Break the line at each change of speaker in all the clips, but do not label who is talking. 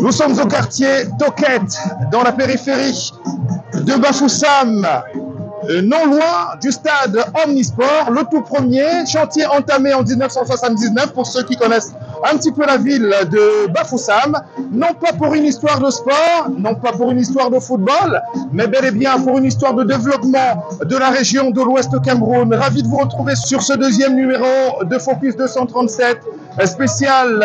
Nous sommes au quartier Toket, dans la périphérie de Bafoussam, non loin du stade Omnisport, le tout premier chantier entamé en 1979 pour ceux qui connaissent un petit peu la ville de Bafoussam, non pas pour une histoire de sport, non pas pour une histoire de football, mais bel et bien pour une histoire de développement de la région de l'Ouest Cameroun. Ravi de vous retrouver sur ce deuxième numéro de Focus 237 spécial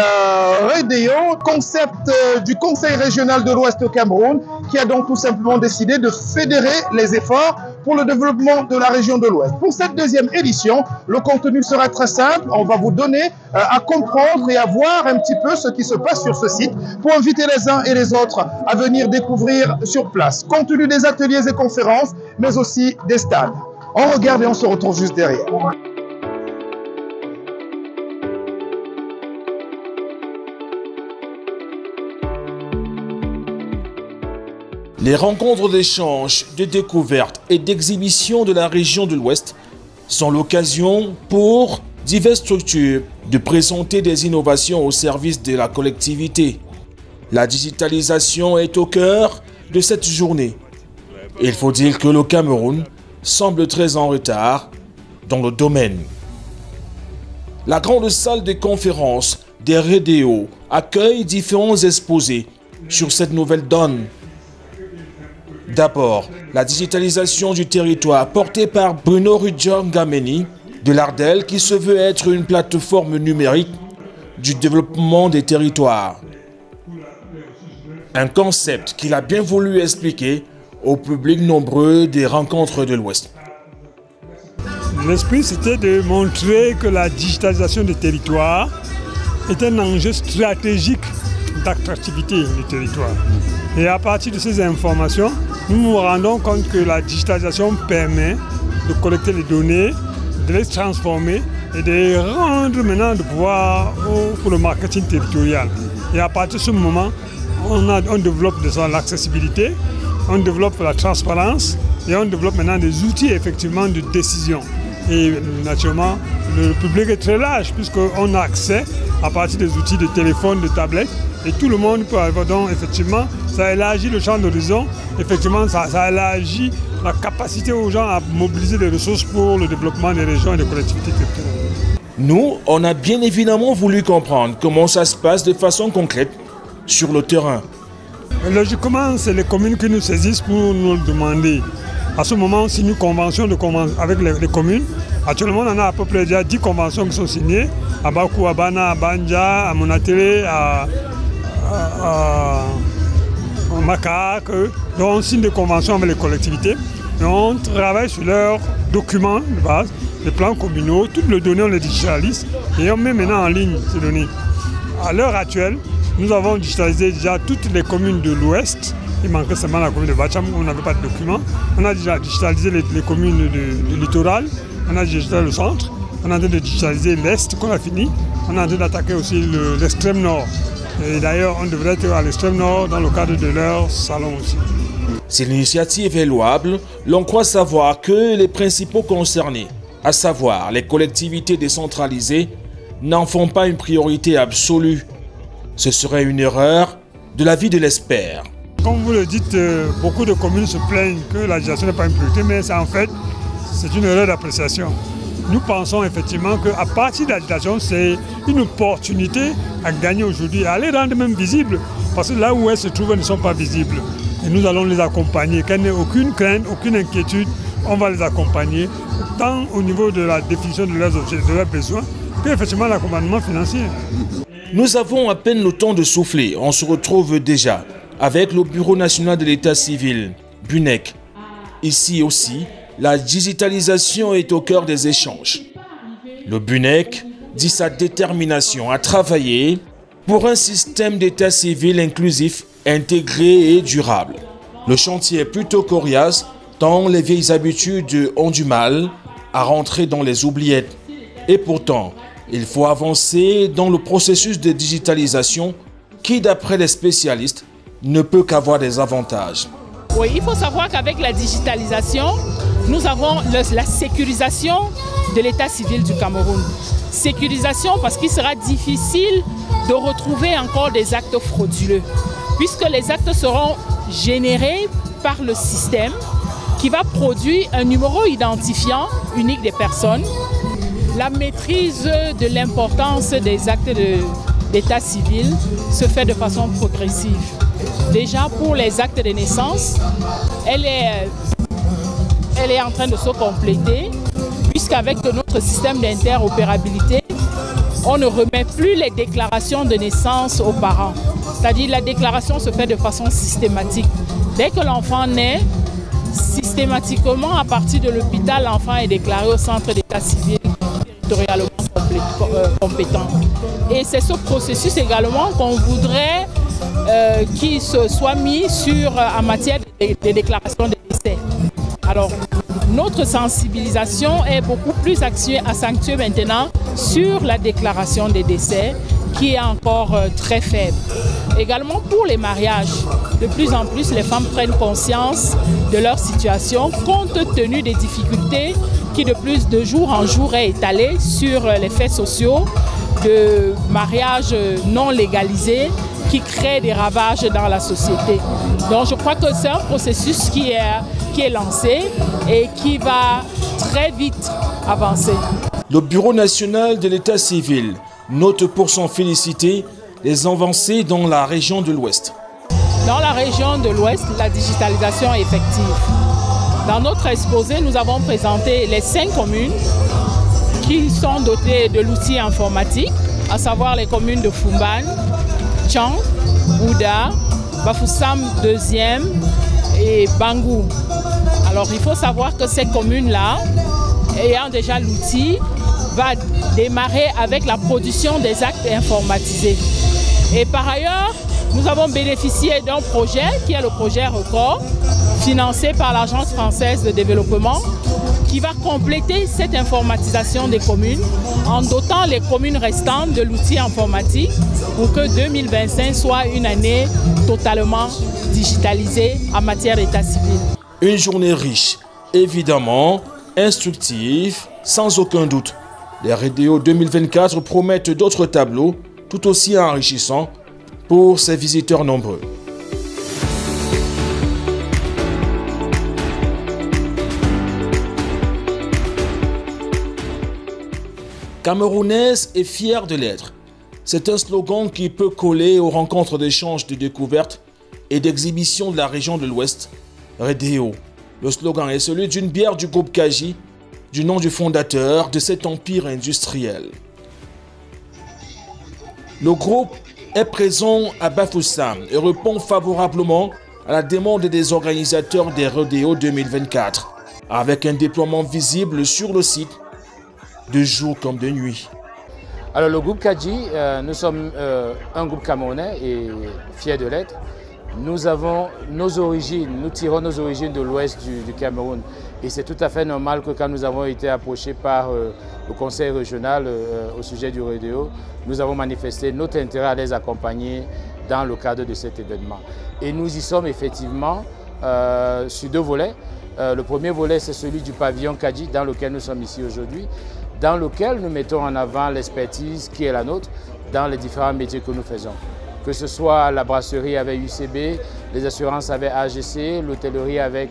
Redeo, concept du Conseil régional de l'Ouest Cameroun, qui a donc tout simplement décidé de fédérer les efforts pour le développement de la région de l'Ouest. Pour cette deuxième édition, le contenu sera très simple. On va vous donner à comprendre et à voir un petit peu ce qui se passe sur ce site pour inviter les uns et les autres à venir découvrir sur place. Contenu des ateliers et conférences, mais aussi des stades. On regarde et on se retrouve juste derrière.
Les rencontres d'échange, de découverte et d'exhibition de la région de l'Ouest sont l'occasion pour diverses structures de présenter des innovations au service de la collectivité. La digitalisation est au cœur de cette journée. Il faut dire que le Cameroun semble très en retard dans le domaine. La grande salle de conférences des Redeo accueille différents exposés sur cette nouvelle donne. D'abord, la digitalisation du territoire portée par Bruno Rudjong-Gameni de l'Ardel qui se veut être une plateforme numérique du développement des territoires. Un concept qu'il a bien voulu expliquer au public nombreux des rencontres de l'Ouest.
L'esprit, c'était de montrer que la digitalisation des territoires est un enjeu stratégique d'attractivité du territoire. Et à partir de ces informations, nous nous rendons compte que la digitalisation permet de collecter les données, de les transformer et de les rendre maintenant de pouvoir pour le marketing territorial. Et à partir de ce moment, on développe l'accessibilité, on développe la transparence et on développe maintenant des outils effectivement de décision. Et naturellement, le public est très large puisqu'on a accès à partir des outils de téléphone, de tablette, et tout le monde peut avoir. Donc effectivement, ça élargit le champ d'horizon, effectivement ça élargit la capacité aux gens à mobiliser des ressources pour le développement des régions et des collectivités territoriales.
Nous, on a bien évidemment voulu comprendre comment ça se passe de façon concrète sur le terrain.
Logiquement, c'est les communes qui nous saisissent pour nous le demander. À ce moment, on signe une convention avec les communes. Actuellement, on en a à peu près déjà 10 conventions qui sont signées. À Bakou, à Bana, à Banja, à Monatélé, à Macaque. Donc on signe des conventions avec les collectivités. Et on travaille sur leurs documents de base, les plans communaux, toutes les données, on les digitalise et on met maintenant en ligne ces données. À l'heure actuelle, nous avons digitalisé déjà toutes les communes de l'Ouest. Il manquait seulement la commune de Bacham où on n'avait pas de documents. On a déjà digitalisé les communes du littoral, on a digitalisé le centre, on est en train de digitaliser l'Est qu'on a fini, on est en train d'attaquer aussi l'extrême nord. Et d'ailleurs, on devrait être à l'extrême nord dans le cadre de leur salon aussi.
Si l'initiative est louable, l'on croit savoir que les principaux concernés, à savoir les collectivités décentralisées, n'en font pas une priorité absolue. Ce serait une erreur de l'avis de l'expert.
Comme vous le dites, beaucoup de communes se plaignent que la gestion n'est pas une priorité, mais en fait, c'est une erreur d'appréciation. Nous pensons effectivement qu'à partir de la gestion, c'est une opportunité à gagner aujourd'hui, à les rendre même visibles, parce que là où elles se trouvent, elles ne sont pas visibles. Et nous allons les accompagner. Qu'elles n'aient aucune crainte, aucune inquiétude, on va les accompagner, tant au niveau de la définition de leurs objets, de leurs besoins, qu'effectivement l'accompagnement financier.
Nous avons à peine le temps de souffler. On se retrouve déjà avec le Bureau national de l'état civil, BUNEC. Ici aussi, la digitalisation est au cœur des échanges. Le BUNEC dit sa détermination à travailler pour un système d'état civil inclusif, intégré et durable. Le chantier est plutôt coriace, tant les vieilles habitudes ont du mal à rentrer dans les oubliettes. Et pourtant, il faut avancer dans le processus de digitalisation qui, d'après les spécialistes, ne peut qu'avoir des avantages.
Oui, il faut savoir qu'avec la digitalisation, nous avons la sécurisation de l'état civil du Cameroun. Sécurisation parce qu'il sera difficile de retrouver encore des actes frauduleux. puisque les actes seront générés par le système qui va produire un numéro identifiant unique des personnes. La maîtrise de l'importance des actes d'état civil se fait de façon progressive. Déjà pour les actes de naissance, elle est en train de se compléter, puisqu'avec notre système d'interopérabilité, on ne remet plus les déclarations de naissance aux parents. C'est-à-dire la déclaration se fait de façon systématique. Dès que l'enfant naît, systématiquement à partir de l'hôpital, l'enfant est déclaré au centre d'état civil territorialement compétent. Et c'est ce processus également qu'on voudrait qu'il soit mis en matière de déclaration de décès. Alors, notre sensibilisation est beaucoup plus accentuée maintenant sur la déclaration des décès, qui est encore très faible. Également pour les mariages, de plus en plus les femmes prennent conscience de leur situation compte tenu des difficultés qui de jour en jour est étalée sur les faits sociaux de mariages non légalisés qui créent des ravages dans la société. Donc je crois que c'est un processus qui est lancé et qui va très vite avancer.
Le Bureau national de l'état civil note pour s'en féliciter les avancées dans la région de l'Ouest.
Dans la région de l'Ouest, la digitalisation est effective. Dans notre exposé, nous avons présenté les 5 communes qui sont dotées de l'outil informatique, à savoir les communes de Fumban, Tchang, Bouda, Bafoussam 2e et Bangou. Alors il faut savoir que ces communes-là, ayant déjà l'outil, va démarrer avec la production des actes informatisés. Et par ailleurs, nous avons bénéficié d'un projet qui est le projet Record, financé par l'Agence française de développement, qui va compléter cette informatisation des communes en dotant les communes restantes de l'outil informatique pour que 2025 soit une année totalement digitalisée en matière d'état civil.
Une journée riche, évidemment, instructive, sans aucun doute. Les RDO 2024 promettent d'autres tableaux tout aussi enrichissants pour ces visiteurs nombreux. Camerounaise et fière de l'être. C'est un slogan qui peut coller aux rencontres d'échanges, de découvertes et d'exhibitions de la région de l'Ouest. RDO. Le slogan est celui d'une bière du groupe Kaji, du nom du fondateur de cet empire industriel. Le groupe est présent à Bafoussam et répond favorablement à la demande des organisateurs des RDO 2024, avec un déploiement visible sur le site de jour comme de nuit.
Alors le groupe Kaji, nous sommes un groupe camerounais et fier de l'être. Nous avons nos origines, nous tirons nos origines de l'ouest du Cameroun. Et c'est tout à fait normal que quand nous avons été approchés par le conseil régional au sujet du RDO, nous avons manifesté notre intérêt à les accompagner dans le cadre de cet événement. Et nous y sommes effectivement sur 2 volets. Le premier volet, c'est celui du pavillon Kaji, dans lequel nous sommes ici aujourd'hui, dans lequel nous mettons en avant l'expertise qui est la nôtre dans les différents métiers que nous faisons. Que ce soit la brasserie avec UCB, les assurances avec AGC, l'hôtellerie avec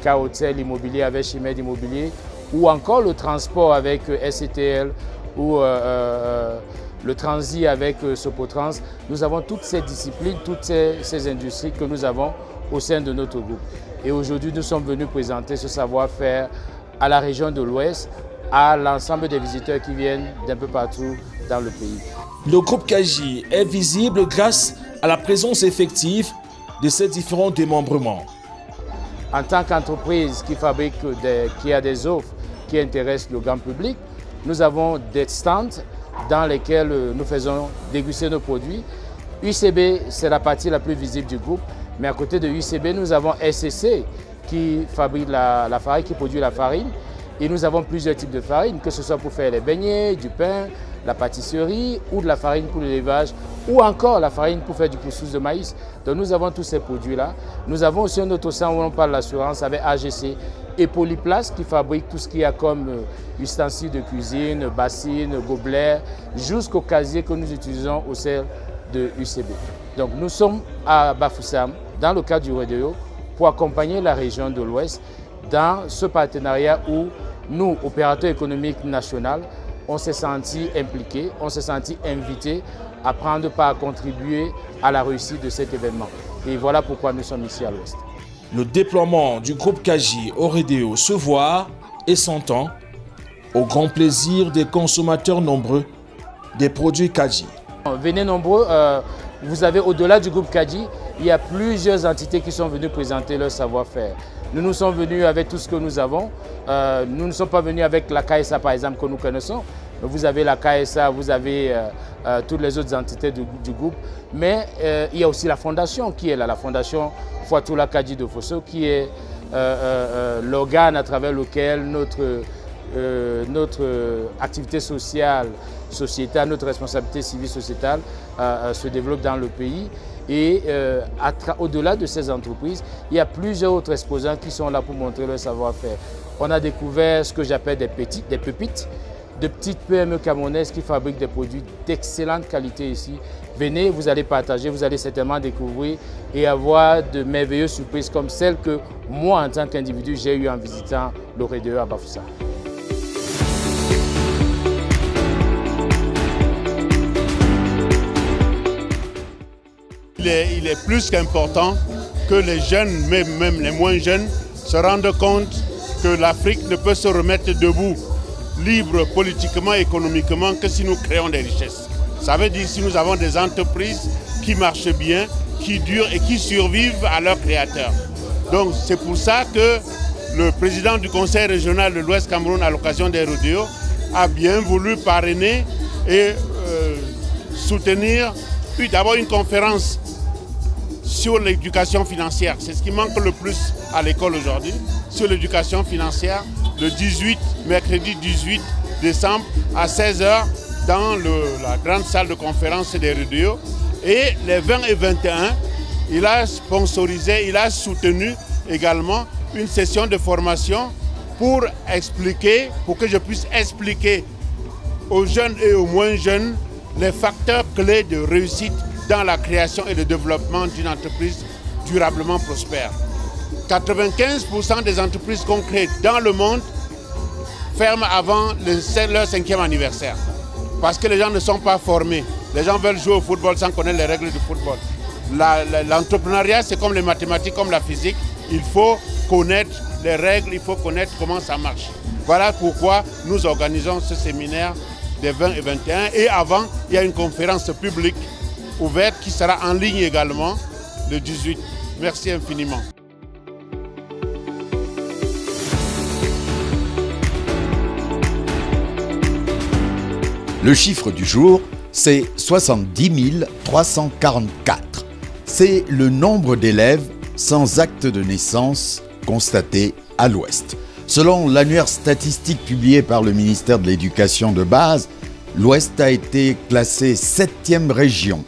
K-Hotel Immobilier avec Chimed Immobilier, ou encore le transport avec SCTL ou le transit avec Sopotrans. Nous avons toutes ces disciplines, toutes ces industries que nous avons au sein de notre groupe. Et aujourd'hui, nous sommes venus présenter ce savoir-faire à la région de l'Ouest, à l'ensemble des visiteurs qui viennent d'un peu partout dans le pays.
Le groupe Kaji est visible grâce à la présence effective de ces différents démembrements.
En tant qu'entreprise qui fabrique, qui a des offres qui intéressent le grand public, nous avons des stands dans lesquels nous faisons déguster nos produits. UCB, c'est la partie la plus visible du groupe, mais à côté de UCB, nous avons SCC qui fabrique la farine, qui produit la farine. Et nous avons plusieurs types de farine, que ce soit pour faire les beignets, du pain, la pâtisserie ou de la farine pour l'élevage ou encore la farine pour faire du couscous de maïs. Donc nous avons tous ces produits-là. Nous avons aussi un autre centre où on parle de l'assurance avec AGC et Polyplace qui fabrique tout ce qu'il y a comme ustensiles de cuisine, bassines, gobelets, jusqu'au casier que nous utilisons au sein de UCB. Donc nous sommes à Bafoussam, dans le cadre du rodéo, pour accompagner la région de l'Ouest dans ce partenariat où nous, opérateurs économiques nationaux, on s'est senti impliqués, on s'est senti invités à prendre part, à contribuer à la réussite de cet événement. Et voilà pourquoi nous sommes ici à l'Ouest.
Le déploiement du groupe Kaji au rodéo se voit et s'entend au grand plaisir des consommateurs nombreux des produits Kaji.
Venez nombreux, vous avez au-delà du groupe Kaji, il y a plusieurs entités qui sont venues présenter leur savoir-faire. Nous sommes venus avec tout ce que nous avons. Nous ne sommes pas venus avec la KSA par exemple que nous connaissons. Vous avez la KSA, vous avez toutes les autres entités du groupe. Mais il y a aussi la fondation qui est là, la fondation Fouatoula Kaji de Fosso, qui est l'organe à travers lequel notre activité sociale, sociétale, notre responsabilité civile sociétale se développe dans le pays. Et au-delà de ces entreprises, il y a plusieurs autres exposants qui sont là pour montrer leur savoir-faire. On a découvert ce que j'appelle des pépites, de petites PME camerounaises qui fabriquent des produits d'excellente qualité ici. Venez, vous allez partager, vous allez certainement découvrir et avoir de merveilleuses surprises comme celles que moi, en tant qu'individu, j'ai eues en visitant le rodéo à Bafoussam.
Il est plus qu'important que les jeunes, même les moins jeunes, se rendent compte que l'Afrique ne peut se remettre debout, libre politiquement, économiquement, que si nous créons des richesses. Ça veut dire si nous avons des entreprises qui marchent bien, qui durent et qui survivent à leurs créateurs. Donc c'est pour ça que le président du Conseil régional de l'Ouest Cameroun, à l'occasion des rodéos, a bien voulu parrainer et soutenir d'abord une conférence sur l'éducation financière. C'est ce qui manque le plus à l'école aujourd'hui, sur l'éducation financière, le mercredi 18 décembre à 16 h dans la grande salle de conférence des rodéos. Et les 20 et 21, il a sponsorisé, il a soutenu également une session de formation pour que je puisse expliquer aux jeunes et aux moins jeunes les facteurs clés de réussite dans la création et le développement d'une entreprise durablement prospère. 95% des entreprises qu'on crée dans le monde ferment avant leur 5e anniversaire. Parce que les gens ne sont pas formés. Les gens veulent jouer au football sans connaître les règles du football. L'entrepreneuriat, c'est comme les mathématiques, comme la physique. Il faut connaître les règles, il faut connaître comment ça marche. Voilà pourquoi nous organisons ce séminaire des 20 et 21. Et avant, il y a une conférence publique ouverte qui sera en ligne également le 18. Merci infiniment.
Le chiffre du jour, c'est 70 344. C'est le nombre d'élèves sans acte de naissance constaté à l'Ouest. Selon l'annuaire statistique publié par le ministère de l'Éducation de base, l'Ouest a été classé 7e région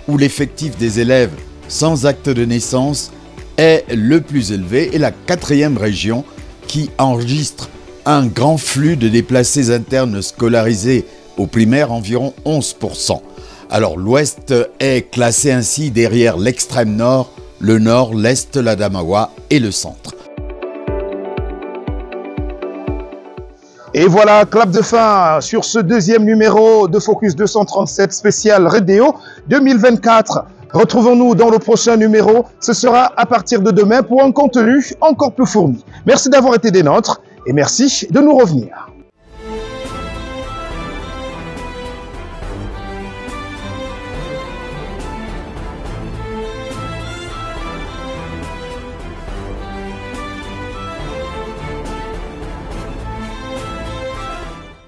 où l'effectif des élèves sans acte de naissance est le plus élevé et la 4e région qui enregistre un grand flux de déplacés internes scolarisés au primaire, environ 11%. Alors l'Ouest est classé ainsi derrière l'extrême nord, le nord, l'est, l'Adamawa et le centre.
Et voilà, clap de fin sur ce deuxième numéro de Focus 237 spécial Rodéo 2024. Retrouvons-nous dans le prochain numéro. Ce sera à partir de demain pour un contenu encore plus fourni. Merci d'avoir été des nôtres et merci de nous revenir.